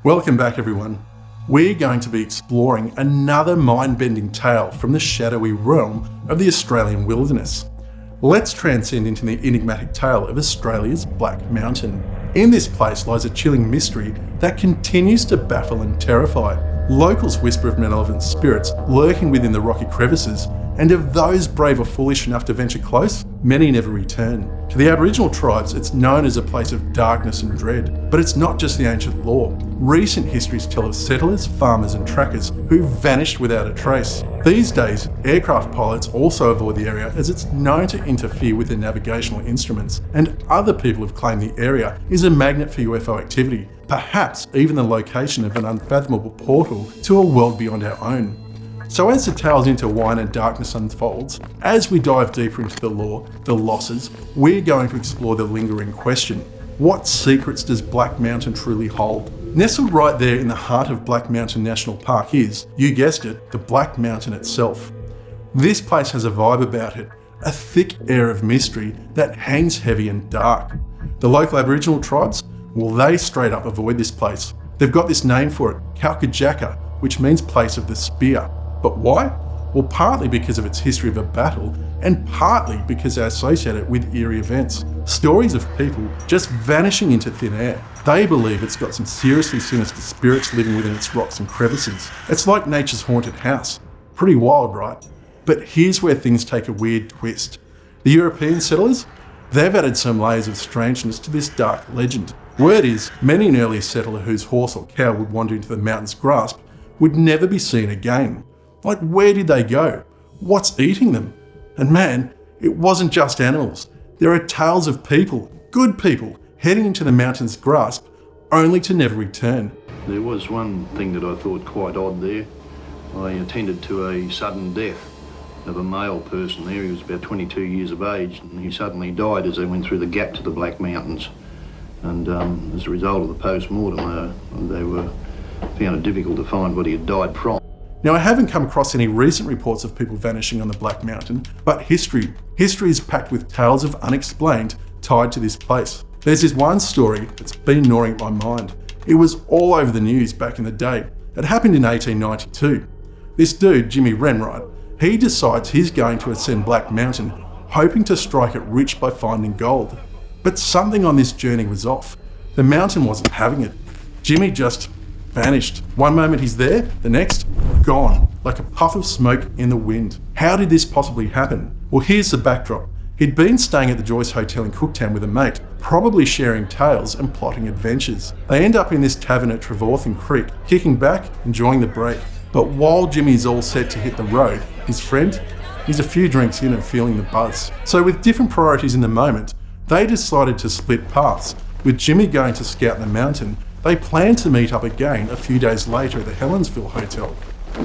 Welcome back, everyone. We're going to be exploring another mind-bending tale from the shadowy realm of the Australian wilderness. Let's transcend into the enigmatic tale of Australia's Black Mountain. In this place lies a chilling mystery that continues to baffle and terrify. Locals whisper of malevolent spirits lurking within the rocky crevices, and of those brave or foolish enough to venture close, many never return. To the Aboriginal tribes, it's known as a place of darkness and dread, but it's not just the ancient lore. Recent histories tell of settlers, farmers and trackers who vanished without a trace. These days, aircraft pilots also avoid the area as it's known to interfere with their navigational instruments, and other people have claimed the area is a magnet for UFO activity, perhaps even the location of an unfathomable portal to a world beyond our own. So as the tales intertwine and darkness unfolds, as we dive deeper into the lore, the losses, we're going to explore the lingering question: what secrets does Black Mountain truly hold? Nestled right there in the heart of Black Mountain National Park is, you guessed it, the Black Mountain itself. This place has a vibe about it, a thick air of mystery that hangs heavy and dark. The local Aboriginal tribes, well, they straight up avoid this place. They've got this name for it, Kalkajaka, which means place of the spear. But why? Well, partly because of its history of a battle, and partly because they associate it with eerie events. Stories of people just vanishing into thin air. They believe it's got some seriously sinister spirits living within its rocks and crevices. It's like nature's haunted house. Pretty wild, right? But here's where things take a weird twist. The European settlers? They've added some layers of strangeness to this dark legend. Word is, many an earlier settler whose horse or cow would wander into the mountain's grasp would never be seen again. Like, where did they go? What's eating them? And man, it wasn't just animals. There are tales of people, good people, heading into the mountain's grasp, only to never return. There was one thing that I thought quite odd there. I attended to a sudden death of a male person there. He was about 22 years of age, and he suddenly died as they went through the gap to the Black Mountains. And as a result of the post-mortem, they found it difficult to find what he had died from. Now, I haven't come across any recent reports of people vanishing on the Black Mountain, but history is packed with tales of unexplained tied to this place. There's this one story that's been gnawing at my mind. It was all over the news back in the day. It happened in 1892. This dude, Jimmy Renwright, he decides he's going to ascend Black Mountain, hoping to strike it rich by finding gold. But something on this journey was off. The mountain wasn't having it. Jimmy just vanished. One moment he's there, the next, gone, like a puff of smoke in the wind. How did this possibly happen? Well, here's the backdrop. He'd been staying at the Joyce Hotel in Cooktown with a mate, probably sharing tales and plotting adventures. They end up in this tavern at Trevorthen Creek, kicking back, enjoying the break. But while Jimmy's all set to hit the road, his friend, he's a few drinks in and feeling the buzz. So with different priorities in the moment, they decided to split paths, with Jimmy going to scout the mountain. They plan to meet up again a few days later at the Helensville Hotel.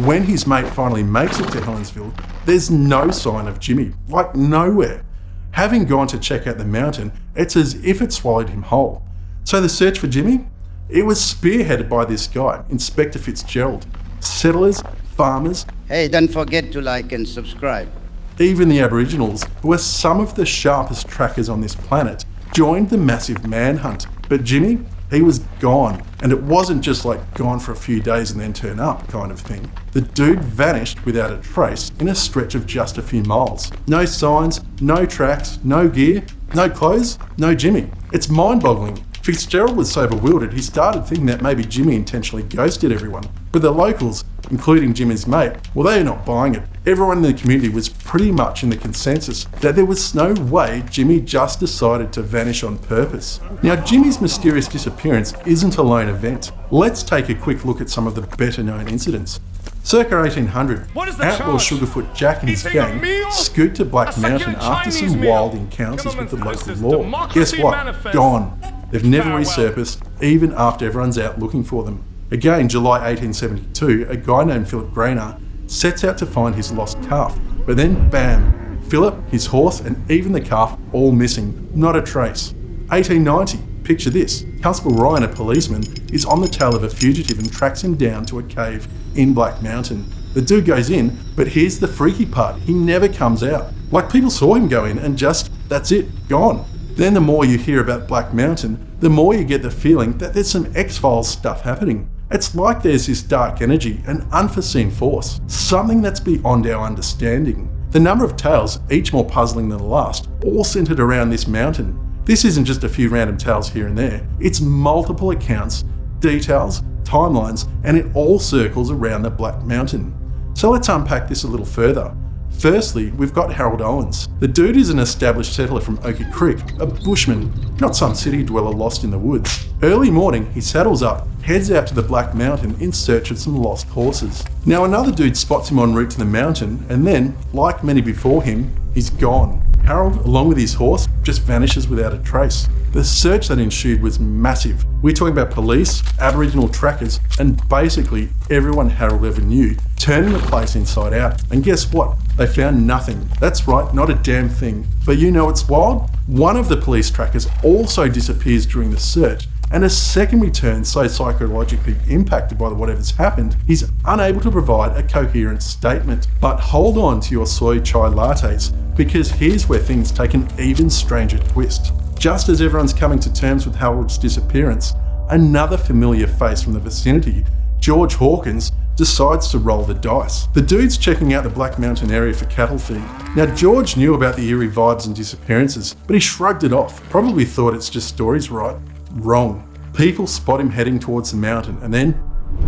When his mate finally makes it to Helensville, there's no sign of Jimmy, like nowhere. Having gone to check out the mountain, it's as if it swallowed him whole. So the search for Jimmy? It was spearheaded by this guy, Inspector Fitzgerald. Settlers, farmers. Hey, don't forget to like and subscribe. Even the Aboriginals, who are some of the sharpest trackers on this planet, joined the massive manhunt. But Jimmy? He was gone, and it wasn't just like gone for a few days and then turn up kind of thing. The dude vanished without a trace in a stretch of just a few miles. No signs, no tracks, no gear, no clothes, no Jimmy. It's mind-boggling. Fitzgerald was so bewildered he started thinking that maybe Jimmy intentionally ghosted everyone. But the locals, including Jimmy's mate, well, they're not buying it. Everyone in the community was pretty much in the consensus that there was no way Jimmy just decided to vanish on purpose. Now, Jimmy's mysterious disappearance isn't a lone event. Let's take a quick look at some of the better-known incidents. Circa 1800, outlaw Sugarfoot Jack and his gang scoot to Black Mountain after some wild encounters with the local law. Guess what? Gone. They've never resurfaced, even after everyone's out looking for them. Again, July 1872, a guy named Philip Grainer sets out to find his lost calf, but then bam, Philip, his horse and even the calf all missing, not a trace. 1890, picture this, Constable Ryan, a policeman, is on the tail of a fugitive and tracks him down to a cave in Black Mountain. The dude goes in, but here's the freaky part, he never comes out. Like people saw him go in and just, that's it, gone. Then the more you hear about Black Mountain, the more you get the feeling that there's some X-Files stuff happening. It's like there's this dark energy, an unforeseen force, something that's beyond our understanding. The number of tales, each more puzzling than the last, all centered around this mountain. This isn't just a few random tales here and there, it's multiple accounts, details, timelines, and it all circles around the Black Mountain. So let's unpack this a little further. Firstly, we've got Harold Owens. The dude is an established settler from Oakey Creek, a bushman, not some city dweller lost in the woods. Early morning, he saddles up, heads out to the Black Mountain in search of some lost horses. Now another dude spots him en route to the mountain, and then, like many before him, he's gone. Harold, along with his horse, just vanishes without a trace. The search that ensued was massive. We're talking about police, Aboriginal trackers, and basically everyone Harold ever knew, turning the place inside out. And guess what? They found nothing. That's right, not a damn thing. But you know what's wild? One of the police trackers also disappears during the search, and a second returns so psychologically impacted by whatever's happened, he's unable to provide a coherent statement. But hold on to your soy chai lattes, because here's where things take an even stranger twist. Just as everyone's coming to terms with Harold's disappearance, another familiar face from the vicinity, George Hawkins, decides to roll the dice. The dude's checking out the Black Mountain area for cattle feed. Now George knew about the eerie vibes and disappearances, but he shrugged it off, probably thought it's just stories, right? Wrong. People spot him heading towards the mountain, and then,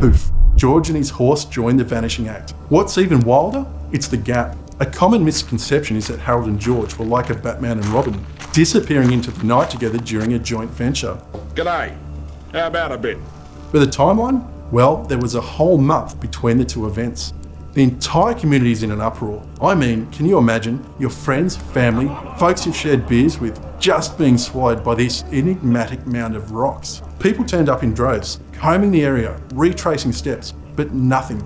poof, George and his horse join the vanishing act. What's even wilder? It's the gap. A common misconception is that Harold and George were like a Batman and Robin, disappearing into the night together during a joint venture. G'day. How about a bit? With a timeline? Well, there was a whole month between the two events. The entire community is in an uproar. I mean, can you imagine your friends, family, folks you've shared beers with, just being swallowed by this enigmatic mound of rocks? People turned up in droves, combing the area, retracing steps, but nothing.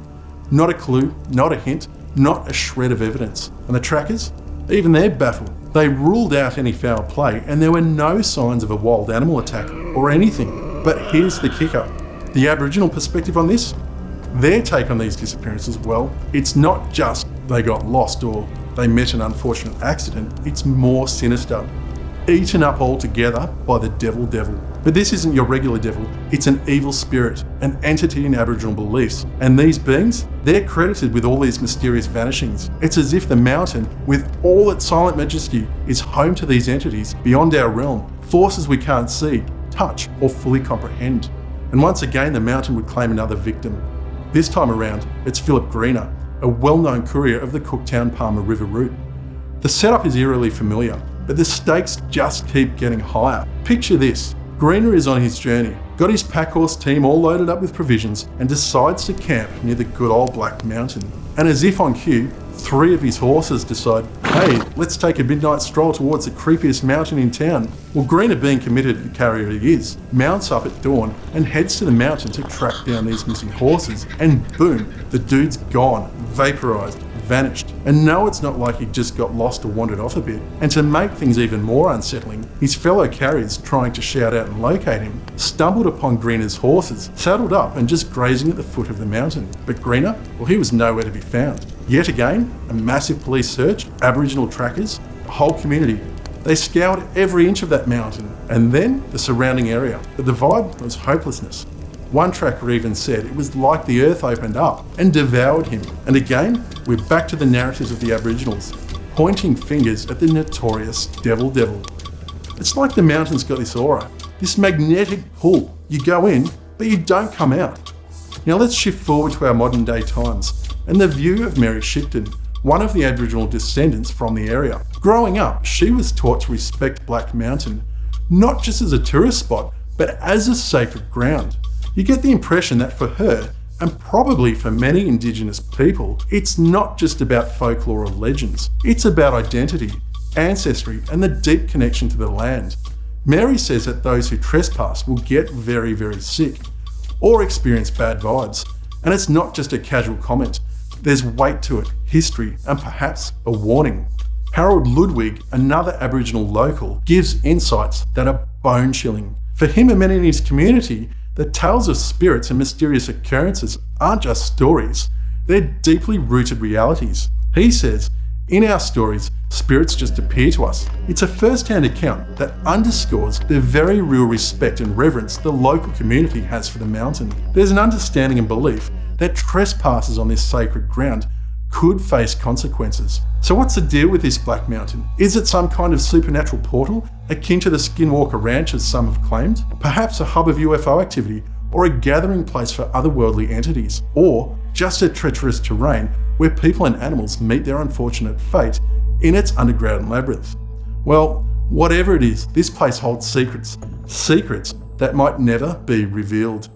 Not a clue, not a hint, not a shred of evidence. And the trackers? Even they're baffled. They ruled out any foul play, and there were no signs of a wild animal attack or anything. But here's the kicker. The Aboriginal perspective on this? Their take on these disappearances, well, it's not just they got lost or they met an unfortunate accident, it's more sinister. Eaten up altogether by the devil. But this isn't your regular devil, it's an evil spirit, an entity in Aboriginal beliefs. And these beings, they're credited with all these mysterious vanishings. It's as if the mountain, with all its silent majesty, is home to these entities beyond our realm, forces we can't see, touch, or fully comprehend. And once again, the mountain would claim another victim. This time around, it's Philip Greener, a well-known courier of the Cooktown-Palmer River route. The setup is eerily familiar, but the stakes just keep getting higher. Picture this. Greener is on his journey, got his pack horse team all loaded up with provisions, and decides to camp near the good old Black Mountain. And as if on cue, 3 of his horses decide, hey, let's take a midnight stroll towards the creepiest mountain in town. Well, Greener, being committed to the carrier he is, mounts up at dawn and heads to the mountain to track down these missing horses. And boom, the dude's gone, vaporized, vanished. And no, it's not like he just got lost or wandered off a bit. And to make things even more unsettling, his fellow carriers, trying to shout out and locate him, stumbled upon Greener's horses, saddled up and just grazing at the foot of the mountain. But Greener, well, he was nowhere to be found. Yet again, a massive police search, Aboriginal trackers, the whole community. They scoured every inch of that mountain, and then the surrounding area. But the vibe was hopelessness. One tracker even said it was like the earth opened up and devoured him. And again, we're back to the narratives of the Aboriginals, pointing fingers at the notorious devil. It's like the mountain's got this aura, this magnetic pull. You go in, but you don't come out. Now let's shift forward to our modern day times and the view of Mary Shipton, one of the Aboriginal descendants from the area. Growing up, she was taught to respect Black Mountain, not just as a tourist spot, but as a sacred ground. You get the impression that for her, and probably for many Indigenous people, it's not just about folklore or legends. It's about identity, ancestry, and the deep connection to the land. Mary says that those who trespass will get very, very sick, or experience bad vibes. And it's not just a casual comment. There's weight to it, history, and perhaps a warning. Harold Ludwig, another Aboriginal local, gives insights that are bone-chilling. For him and many in his community, the tales of spirits and mysterious occurrences aren't just stories, they're deeply rooted realities. He says, In our stories, spirits just appear to us. It's a first-hand account that underscores the very real respect and reverence the local community has for the mountain. There's an understanding and belief that trespassers on this sacred ground could face consequences. So what's the deal with this Black Mountain? Is it some kind of supernatural portal, akin to the Skinwalker Ranch as some have claimed? Perhaps a hub of UFO activity, or a gathering place for otherworldly entities? Or just a treacherous terrain where people and animals meet their unfortunate fate in its underground labyrinth? Well, whatever it is, this place holds secrets. Secrets that might never be revealed.